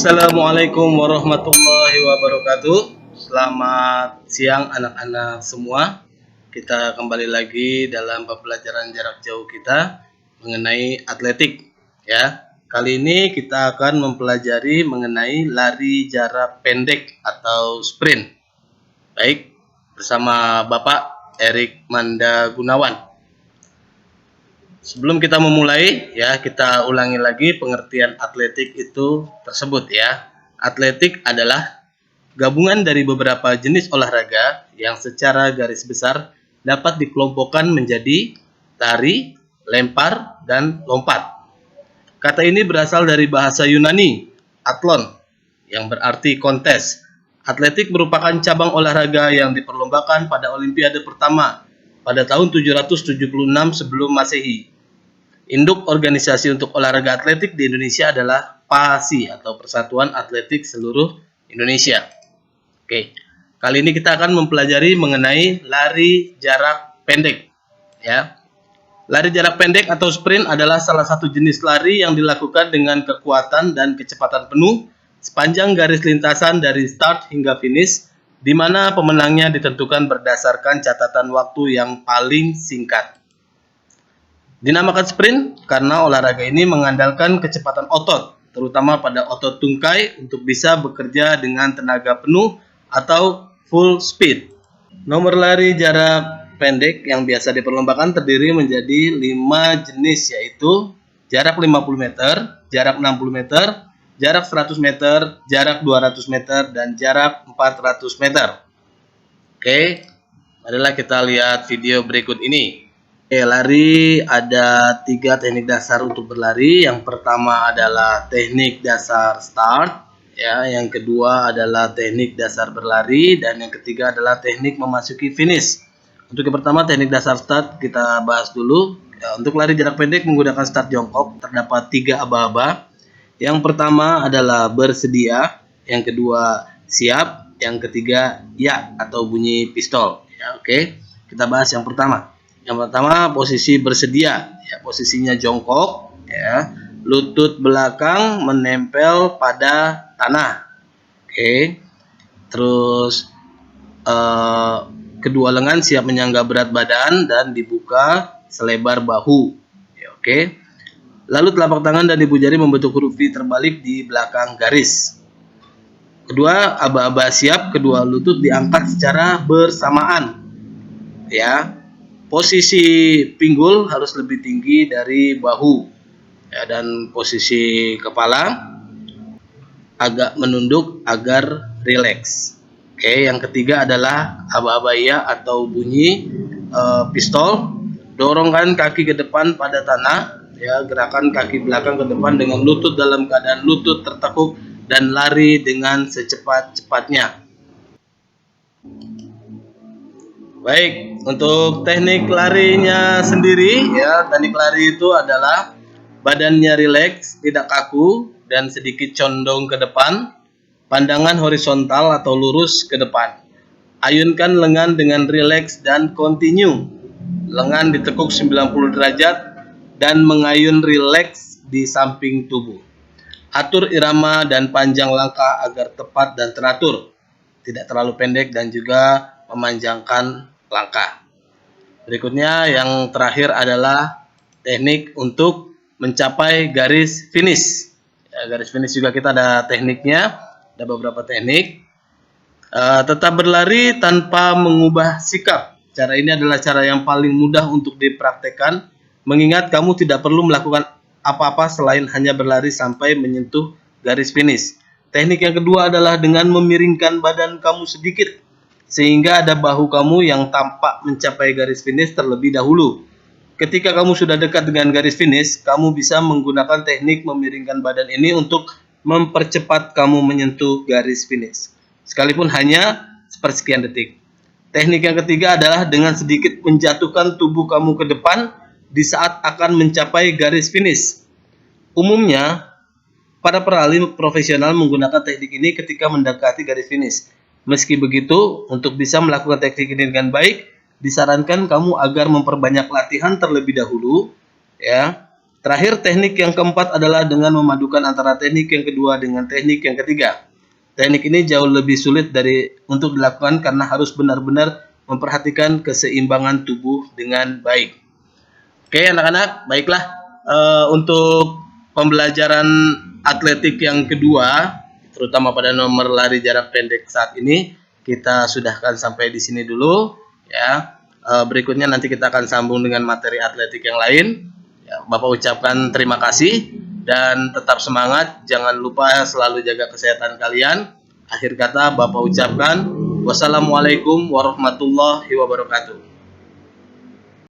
Assalamualaikum warahmatullahi wabarakatuh. Selamat siang anak-anak semua. Kita kembali lagi dalam pembelajaran jarak jauh kita mengenai atletik ya. Kali ini kita akan mempelajari mengenai lari jarak pendek atau sprint. Baik, bersama Bapak Erik Manda Gunawan. Sebelum kita memulai ya, kita ulangi lagi pengertian atletik itu tersebut ya. Atletik adalah gabungan dari beberapa jenis olahraga yang secara garis besar dapat dikelompokkan menjadi lari, lempar, dan lompat. Kata ini berasal dari bahasa Yunani, athlon, yang berarti kontes. Atletik merupakan cabang olahraga yang diperlombakan pada Olimpiade pertama pada tahun 776 sebelum Masehi. Induk organisasi untuk olahraga atletik di Indonesia adalah PASI atau Persatuan Atletik Seluruh Indonesia. Oke, kali ini kita akan mempelajari mengenai lari jarak pendek. Ya, lari jarak pendek atau sprint adalah salah satu jenis lari yang dilakukan dengan kekuatan dan kecepatan penuh sepanjang garis lintasan dari start hingga finish, di mana pemenangnya ditentukan berdasarkan catatan waktu yang paling singkat. Dinamakan sprint karena olahraga ini mengandalkan kecepatan otot, terutama pada otot tungkai untuk bisa bekerja dengan tenaga penuh atau full speed. Nomor lari jarak pendek yang biasa diperlombakan terdiri menjadi 5 jenis, yaitu jarak 50 meter, jarak 60 meter, jarak 100 meter, jarak 200 meter, dan jarak 400 meter. Oke, marilah kita lihat video berikut ini. Lari ada 3 teknik dasar untuk berlari. Yang pertama adalah teknik dasar start, ya. Yang kedua adalah teknik dasar berlari, dan yang ketiga adalah teknik memasuki finish. Untuk yang pertama teknik dasar start kita bahas dulu. Ya, untuk lari jarak pendek menggunakan start jongkok terdapat 3 aba-aba. Yang pertama adalah bersedia, yang kedua siap, yang ketiga ya atau bunyi pistol. Ya, oke. Kita bahas yang pertama. Yang pertama posisi bersedia, ya, posisinya jongkok, ya, lutut belakang menempel pada tanah, oke. Terus kedua lengan siap menyangga berat badan dan dibuka selebar bahu, ya, oke. Lalu telapak tangan dan ibu jari membentuk huruf V terbalik di belakang garis. Kedua, aba-aba siap, kedua lutut diangkat secara bersamaan, ya. Posisi pinggul harus lebih tinggi dari bahu, ya, dan posisi kepala agak menunduk agar rileks. Oke, yang ketiga adalah aba-aba ya atau bunyi pistol. Dorongkan kaki ke depan pada tanah, ya, gerakan kaki belakang ke depan dengan lutut dalam keadaan lutut tertekuk dan lari dengan secepat-cepatnya. Baik, untuk teknik larinya sendiri, ya, teknik lari itu adalah badannya rileks, tidak kaku, dan sedikit condong ke depan, pandangan horizontal atau lurus ke depan. Ayunkan lengan dengan rileks dan kontinu. Lengan ditekuk 90 derajat dan mengayun rileks di samping tubuh. Atur irama dan panjang langkah agar tepat dan teratur, tidak terlalu pendek dan juga memanjangkan langkah. Berikutnya yang terakhir adalah teknik untuk mencapai garis finish. Ya, garis finish juga kita ada tekniknya, ada beberapa teknik. Tetap berlari tanpa mengubah sikap. Cara ini adalah cara yang paling mudah untuk dipraktekkan, mengingat kamu tidak perlu melakukan apa-apa selain hanya berlari sampai menyentuh garis finish. Teknik yang kedua adalah dengan memiringkan badan kamu sedikit, sehingga ada bahu kamu yang tampak mencapai garis finish terlebih dahulu. Ketika kamu sudah dekat dengan garis finish, kamu bisa menggunakan teknik memiringkan badan ini untuk mempercepat kamu menyentuh garis finish, sekalipun hanya sepersekian detik. Teknik yang ketiga adalah dengan sedikit menjatuhkan tubuh kamu ke depan di saat akan mencapai garis finish. Umumnya, para peralih profesional menggunakan teknik ini ketika mendekati garis finish. Meski begitu, untuk bisa melakukan teknik ini dengan baik, disarankan kamu agar memperbanyak latihan terlebih dahulu, ya. Terakhir, teknik yang keempat adalah dengan memadukan antara teknik yang kedua dengan teknik yang ketiga. Teknik ini jauh lebih sulit untuk dilakukan karena harus benar-benar memperhatikan keseimbangan tubuh dengan baik. Oke, anak-anak, baiklah. Untuk pembelajaran atletik yang kedua, terutama pada nomor lari jarak pendek saat ini, kita sudahkan sampai di sini dulu. Ya, berikutnya nanti kita akan sambung dengan materi atletik yang lain. Ya, Bapak ucapkan terima kasih dan tetap semangat. Jangan lupa selalu jaga kesehatan kalian. Akhir kata Bapak ucapkan wassalamualaikum warahmatullahi wabarakatuh.